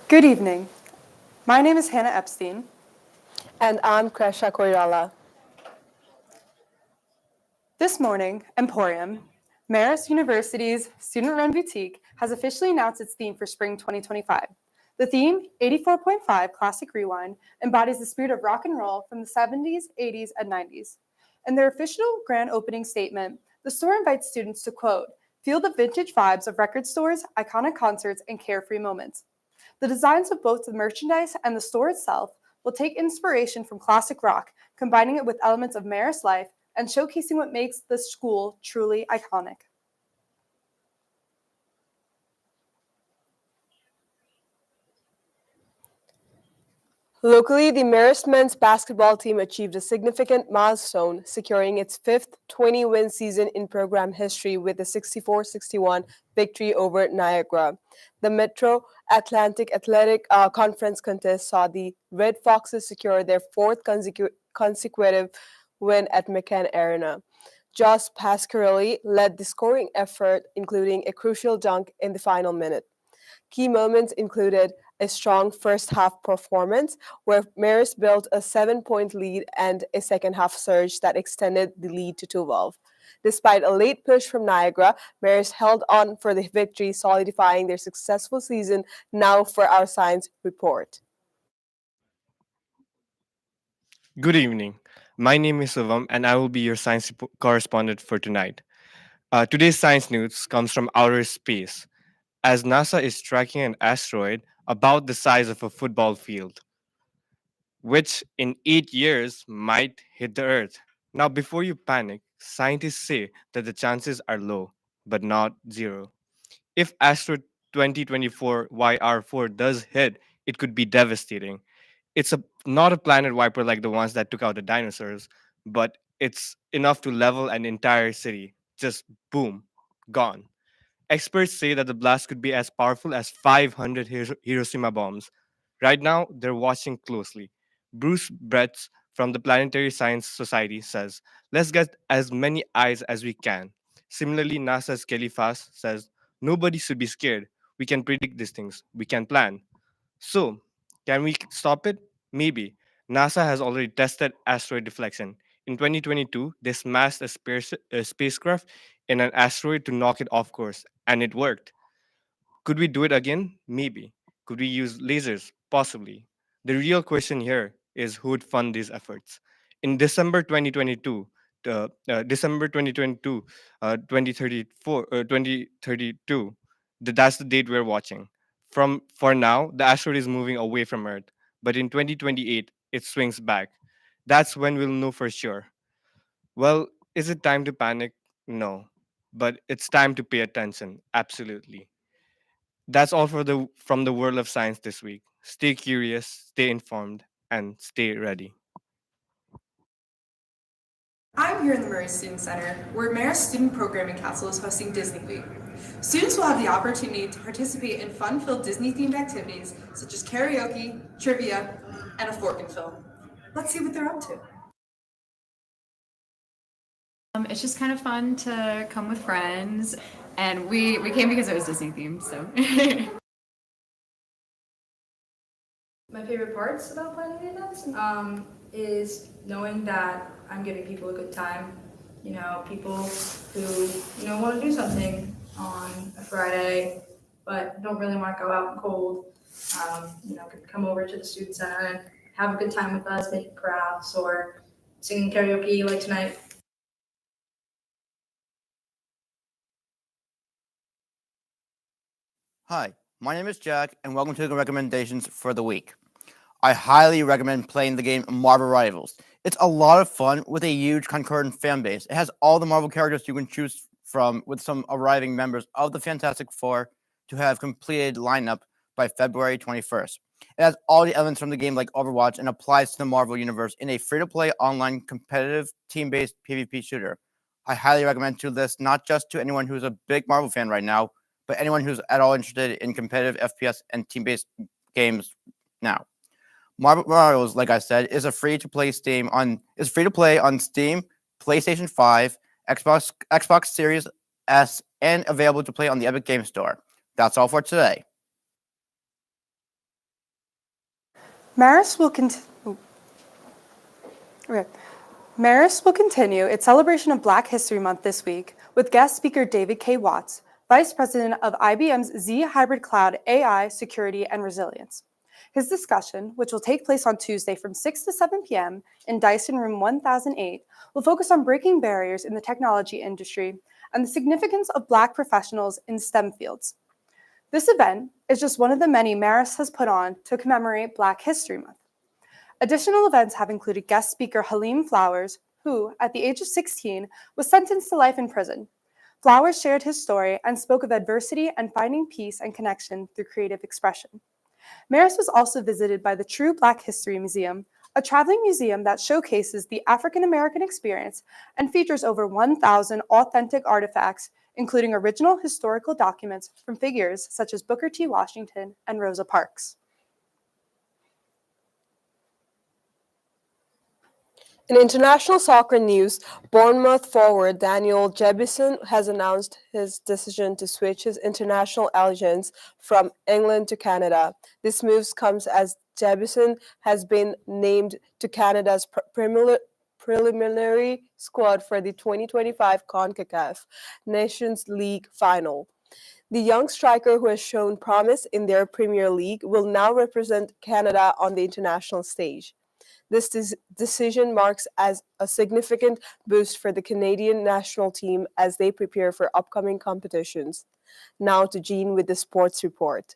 Good evening. My name is Hannah Epstein. And I'm Kresha Koirala. This morning, Emporium, Marist University's student-run boutique, has officially announced its theme for spring 2025. The theme, 84.5 Classic Rewind, embodies the spirit of rock and roll from the 70s, 80s, and 90s. In their official grand opening statement, the store invites students to, quote, feel the vintage vibes of record stores, iconic concerts, and carefree moments. The designs of both the merchandise and the store itself will take inspiration from classic rock, combining it with elements of Marist life and showcasing what makes the school truly iconic. Locally, the Marist men's basketball team achieved a significant milestone, securing its fifth 20-win season in program history with a 64-61 victory over Niagara. The Metro Atlantic Athletic Conference contest saw the Red Foxes secure their fourth consecutive win at McCann Arena. Josh Pasquarelli led the scoring effort, including a crucial dunk in the final minute. Key moments included a strong first-half performance where Marist built a 7-point lead and a second-half surge that extended the lead to 12. Despite a late push from Niagara, Marist held on for the victory, solidifying their successful season. Now for our science report. Good evening. My name is Shuvam, and I will be your science correspondent for tonight. Today's science news comes from outer space, as NASA is tracking an asteroid about the size of a football field, which in 8 years might hit the Earth. Now, before you panic, scientists say that the chances are low, but not zero. If asteroid 2024 YR4 does hit, it could be devastating. It's not a planet wiper like the ones that took out the dinosaurs, but it's enough to level an entire city. Just boom, gone. Experts say that the blast could be as powerful as 500 Hiroshima bombs. Right now, they're watching closely. Bruce Bretz from the Planetary Science Society says, let's get as many eyes as we can. Similarly, NASA's Kelly Fass says, nobody should be scared. We can predict these things. We can plan. So, can we stop it? Maybe. NASA has already tested asteroid deflection. In 2022, they smashed a spacecraft in an asteroid to knock it off course, and it worked. Could we do it again? Maybe. Could we use lasers? Possibly. The real question here is who would fund these efforts. In December 2022, 2032, that's the date we're watching. For now, the asteroid is moving away from Earth, but in 2028, it swings back. That's when we'll know for sure. Well, is it time to panic? No, but it's time to pay attention. Absolutely. That's all from the world of science this week. Stay curious, stay informed, and stay ready. I'm here in the Murray Student Center, where Marist Student Programming Council is hosting Disney Week. Students will have the opportunity to participate in fun-filled Disney-themed activities such as karaoke, trivia, and a fork and film. Let's see what they're up to. It's just kind of fun to come with friends, and we came because it was Disney themed, so. My favorite parts about planning the events is knowing that I'm giving people a good time. You know, people who, want to do something on a Friday, but don't really want to go out in cold, could come over to the student center and have a good time with us, making crafts or singing karaoke like tonight. Hi, my name is Jack, and welcome to the recommendations for the week. I highly recommend playing the game Marvel Rivals. It's a lot of fun with a huge concurrent fan base. It has all the Marvel characters you can choose from, with some arriving members of the Fantastic Four to have completed lineup by February 21st. It has all the elements from the game like Overwatch and applies to the Marvel universe in a free-to-play online competitive team-based PvP shooter. I highly recommend to this not just to anyone who's a big Marvel fan right now, but anyone who's at all interested in competitive FPS and team-based games now. Marvel Rivals, like I said, is free to play on Steam, PlayStation 5, Xbox Series S, and available to play on the Epic Game Store. That's all for today. Marist will continue its celebration of Black History Month this week with guest speaker David K. Watts, Vice President of IBM's Z Hybrid Cloud AI, Security, and Resilience. His discussion, which will take place on Tuesday from 6 to 7 p.m. in Dyson Room 1008, will focus on breaking barriers in the technology industry and the significance of Black professionals in STEM fields. This event is just one of the many Marist has put on to commemorate Black History Month. Additional events have included guest speaker Halim Flowers, who, at the age of 16, was sentenced to life in prison. Flowers shared his story and spoke of adversity and finding peace and connection through creative expression. Marist was also visited by the True Black History Museum, a traveling museum that showcases the African American experience and features over 1,000 authentic artifacts, including original historical documents from figures such as Booker T. Washington and Rosa Parks. In international soccer news, Bournemouth forward Daniel Jebison has announced his decision to switch his international allegiance from England to Canada. This move comes as Jebison has been named to Canada's preliminary squad for the 2025 CONCACAF Nations League final. The young striker, who has shown promise in their Premier League, will now represent Canada on the international stage. This decision marks as a significant boost for the Canadian national team as they prepare for upcoming competitions. Now to Jean with the sports report.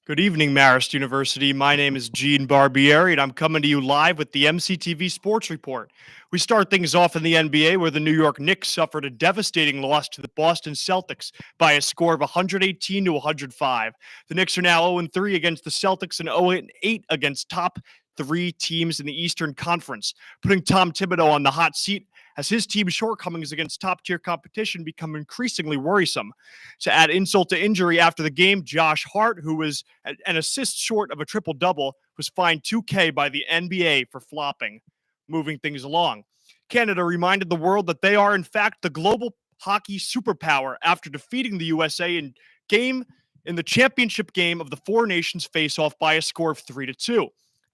Good evening, Marist University. My name is Gene Barbieri, and I'm coming to you live with the MCTV Sports Report. We start things off in the NBA, where the New York Knicks suffered a devastating loss to the Boston Celtics by a score of 118 to 105. The Knicks are now 0-3 against the Celtics and 0-8 against top three teams in the Eastern Conference, putting Tom Thibodeau on the hot seat as his team's shortcomings against top-tier competition become increasingly worrisome. To add insult to injury, after the game, Josh Hart, who was an assist short of a triple-double, was fined $2,000 by the NBA for flopping. Moving things along, Canada reminded the world that they are, in fact, the global hockey superpower after defeating the USA in the championship game of the Four Nations face-off by a score of 3-2.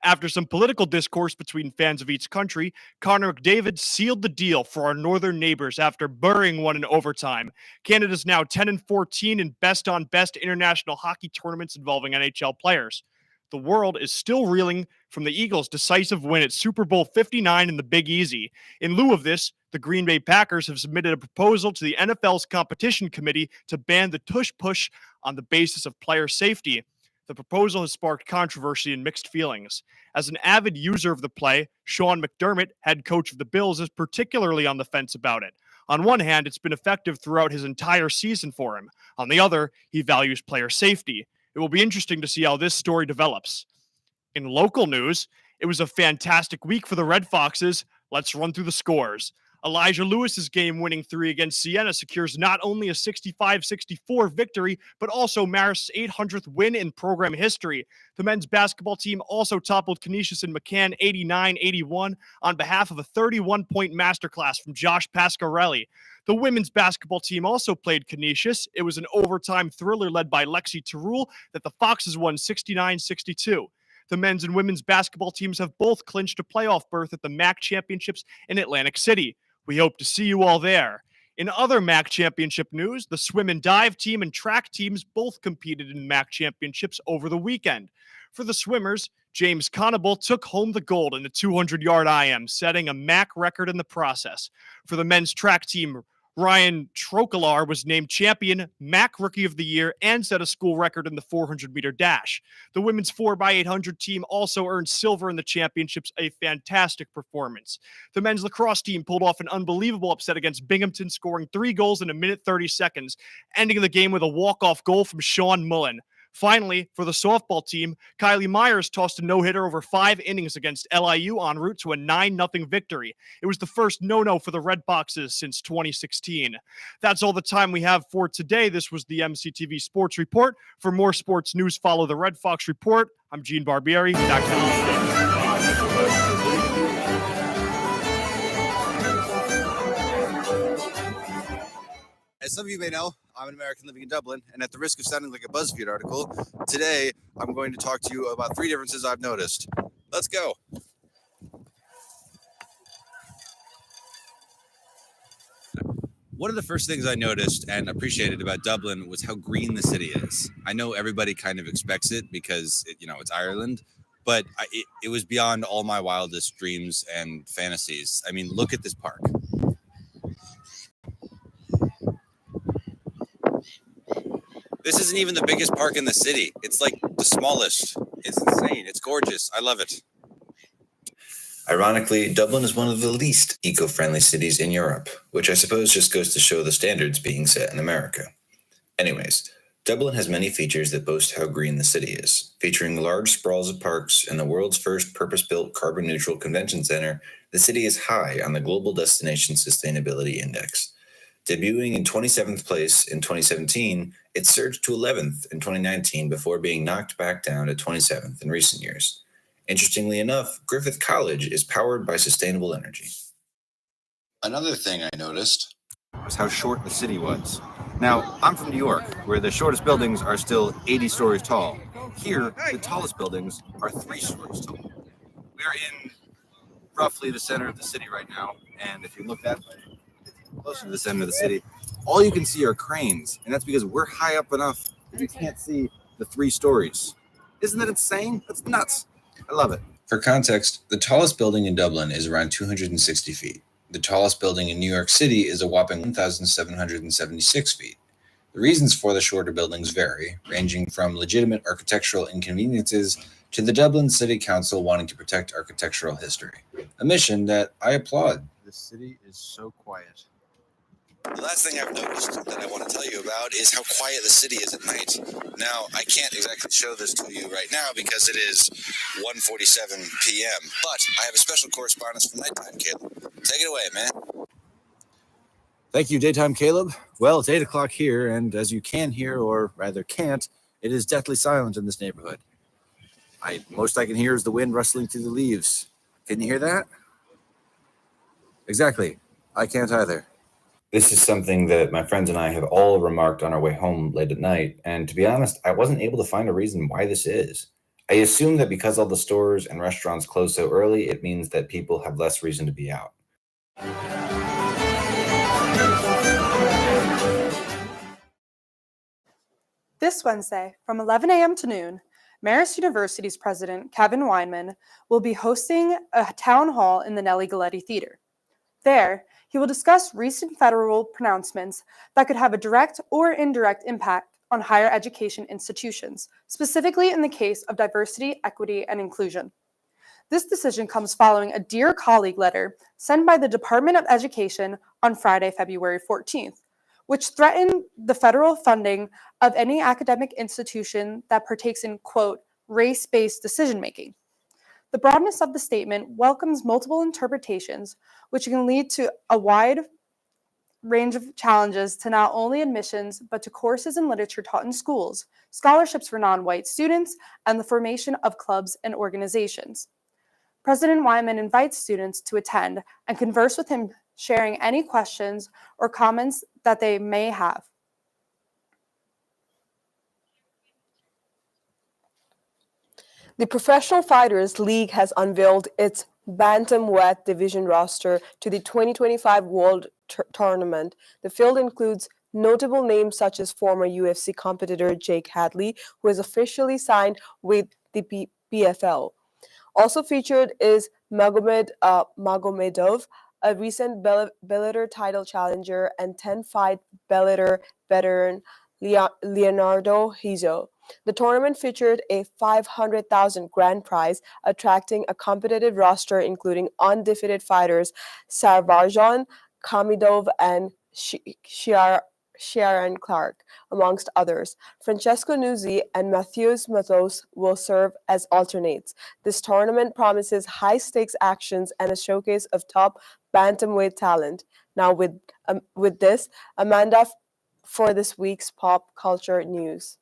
After some political discourse between fans of each country, Connor McDavid sealed the deal for our northern neighbors after burying one in overtime. Canada's now 10-14 in best-on-best international hockey tournaments involving NHL players. The world is still reeling from the Eagles' decisive win at Super Bowl 59 in the Big Easy. In lieu of this, the Green Bay Packers have submitted a proposal to the NFL's competition committee to ban the tush-push on the basis of player safety. The proposal has sparked controversy and mixed feelings. As an avid user of the play, Sean McDermott, head coach of the Bills, is particularly on the fence about it. On one hand, it's been effective throughout his entire season for him. On the other, he values player safety. It will be interesting to see how this story develops. In local news, it was a fantastic week for the Red Foxes. Let's run through the scores. Elijah Lewis's game-winning three against Siena secures not only a 65-64 victory, but also Marist's 800th win in program history. The men's basketball team also toppled Canisius and McCann 89-81 on behalf of a 31-point masterclass from Josh Pasquarelli. The women's basketball team also played Canisius. It was an overtime thriller led by Lexi Terrell that the Foxes won 69-62. The men's and women's basketball teams have both clinched a playoff berth at the MAC Championships in Atlantic City. We hope to see you all there. In other MAC Championship news, the swim and dive team and track teams both competed in MAC Championships over the weekend. For the swimmers, James Conable took home the gold in the 200-yard IM, setting a MAC record in the process. For the men's track team, Ryan Trocalar was named champion, MAC Rookie of the Year, and set a school record in the 400-meter dash. The women's 4x800 team also earned silver in the championships, a fantastic performance. The men's lacrosse team pulled off an unbelievable upset against Binghamton, scoring 3 goals in a minute 30 seconds, ending the game with a walk-off goal from Sean Mullen. Finally, for the softball team, Kylie Myers tossed a no-hitter over 5 innings against LIU en route to a 9-0 victory. It was the first no-no for the Red Foxes since 2016. That's all the time we have for today. This was the MCTV Sports Report. For more sports news, follow the Red Fox Report. I'm Gene Barbieri. Back to you. As some of you may know, I'm an American living in Dublin, and at the risk of sounding like a BuzzFeed article, today I'm going to talk to you about 3 differences I've noticed. Let's go. One of the first things I noticed and appreciated about Dublin was how green the city is. I know everybody kind of expects it because, it's Ireland, but it was beyond all my wildest dreams and fantasies. I mean, look at this park. This isn't even the biggest park in the city. It's like the smallest. It's insane. It's gorgeous. I love it. Ironically, Dublin is one of the least eco-friendly cities in Europe, which I suppose just goes to show the standards being set in America. Anyways, Dublin has many features that boast how green the city is. Featuring large sprawls of parks and the world's first purpose-built carbon-neutral convention center, the city is high on the Global Destination Sustainability Index. Debuting in 27th place in 2017, it surged to 11th in 2019 before being knocked back down to 27th in recent years. Interestingly enough, Griffith College is powered by sustainable energy. Another thing I noticed was how short the city was. Now, I'm from New York, where the shortest buildings are still 80 stories tall. Here, the tallest buildings are 3 stories tall. We are in roughly the center of the city right now, and if you look that way, closer to the center of the city, all you can see are cranes, and that's because we're high up enough that you can't see the 3 stories. Isn't that insane? That's nuts. I love it. For context, the tallest building in Dublin is around 260 feet. The tallest building in New York City is a whopping 1,776 feet. The reasons for the shorter buildings vary, ranging from legitimate architectural inconveniences to the Dublin City Council wanting to protect architectural history, a mission that I applaud. The city is so quiet. The last thing I've noticed that I want to tell you about is how quiet the city is at night. Now, I can't exactly show this to you right now because it is 1:47 p.m., but I have a special correspondence for nighttime, Caleb. Take it away, man. Thank you, Daytime Caleb. Well, it's 8 o'clock here, and as you can hear, or rather can't, it is deathly silent in this neighborhood. Most I can hear is the wind rustling through the leaves. Can you hear that? Exactly. I can't either. This is something that my friends and I have all remarked on our way home late at night, and to be honest, I wasn't able to find a reason why this is. I assume that because all the stores and restaurants close so early, it means that people have less reason to be out. This Wednesday, from 11 a.m. to noon, Marist University's president, Kevin Weinman, will be hosting a town hall in the Nellie Galetti Theater. There, he will discuss recent federal pronouncements that could have a direct or indirect impact on higher education institutions, specifically in the case of diversity, equity, and inclusion. This decision comes following a Dear Colleague letter sent by the Department of Education on Friday, February 14th, which threatened the federal funding of any academic institution that partakes in, quote, race-based decision-making. The broadness of the statement welcomes multiple interpretations, which can lead to a wide range of challenges to not only admissions, but to courses and literature taught in schools, scholarships for non-white students, and the formation of clubs and organizations. President Wyman invites students to attend and converse with him, sharing any questions or comments that they may have. The Professional Fighters League has unveiled its bantamweight division roster to the 2025 World Tournament. The field includes notable names such as former UFC competitor Jake Hadley, who is officially signed with the PFL. Also featured is Magomedov, a recent Bellator title challenger, and 10-fight Bellator veteran Leonardo Hizo. The tournament featured a $500,000 grand prize, attracting a competitive roster including undefeated fighters Sarvarjan, Kamidov, and Sharon Clark, amongst others. Francesco Nuzzi and Matthews Matos will serve as alternates. This tournament promises high-stakes actions and a showcase of top bantamweight talent. Now, with this, Amanda for this week's pop culture news.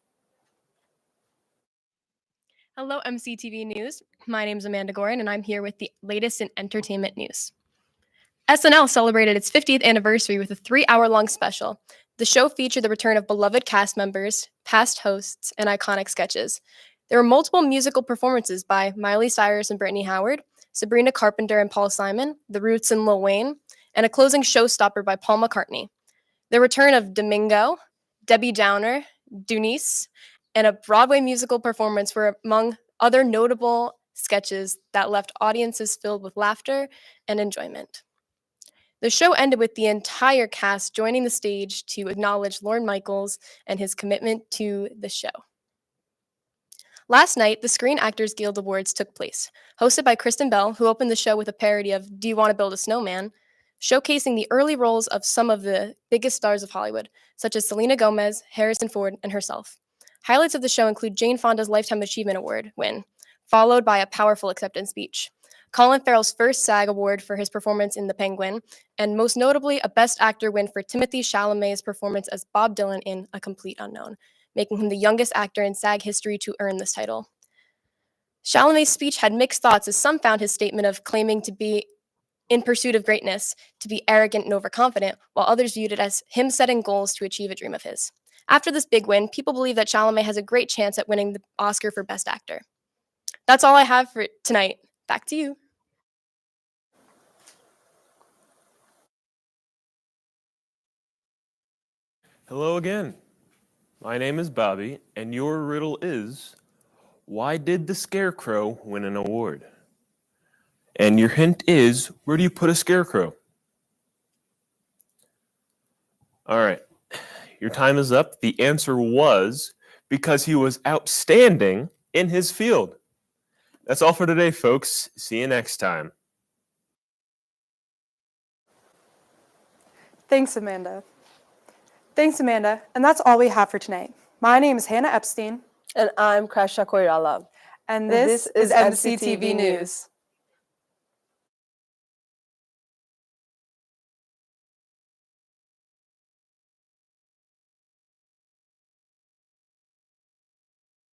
Hello, MCTV News. My name is Amanda Gorrin, and I'm here with the latest in entertainment news. SNL celebrated its 50th anniversary with a 3-hour-long special. The show featured the return of beloved cast members, past hosts, and iconic sketches. There were multiple musical performances by Miley Cyrus and Brittany Howard, Sabrina Carpenter and Paul Simon, The Roots and Lil Wayne, and a closing showstopper by Paul McCartney. The return of Domingo, Debbie Downer, Dunice, and a Broadway musical performance were among other notable sketches that left audiences filled with laughter and enjoyment. The show ended with the entire cast joining the stage to acknowledge Lorne Michaels and his commitment to the show. Last night, the Screen Actors Guild Awards took place, hosted by Kristen Bell, who opened the show with a parody of Do You Want to Build a Snowman?, showcasing the early roles of some of the biggest stars of Hollywood, such as Selena Gomez, Harrison Ford, and herself. Highlights of the show include Jane Fonda's Lifetime Achievement Award win, followed by a powerful acceptance speech, Colin Farrell's first SAG award for his performance in The Penguin, and most notably, a Best Actor win for Timothée Chalamet's performance as Bob Dylan in A Complete Unknown, making him the youngest actor in SAG history to earn this title. Chalamet's speech had mixed thoughts, as some found his statement of claiming to be in pursuit of greatness to be arrogant and overconfident, while others viewed it as him setting goals to achieve a dream of his. After this big win, people believe that Chalamet has a great chance at winning the Oscar for Best Actor. That's all I have for tonight. Back to you. Hello again. My name is Bobby, and your riddle is, why did the Scarecrow win an award? And your hint is, where do you put a scarecrow? All right, your time is up. The answer was because he was outstanding in his field. That's all for today, folks. See you next time. Thanks, Amanda. And that's all we have for tonight. My name is Hannah Epstein. And I'm Kresha Koirala. And this is MCTV News.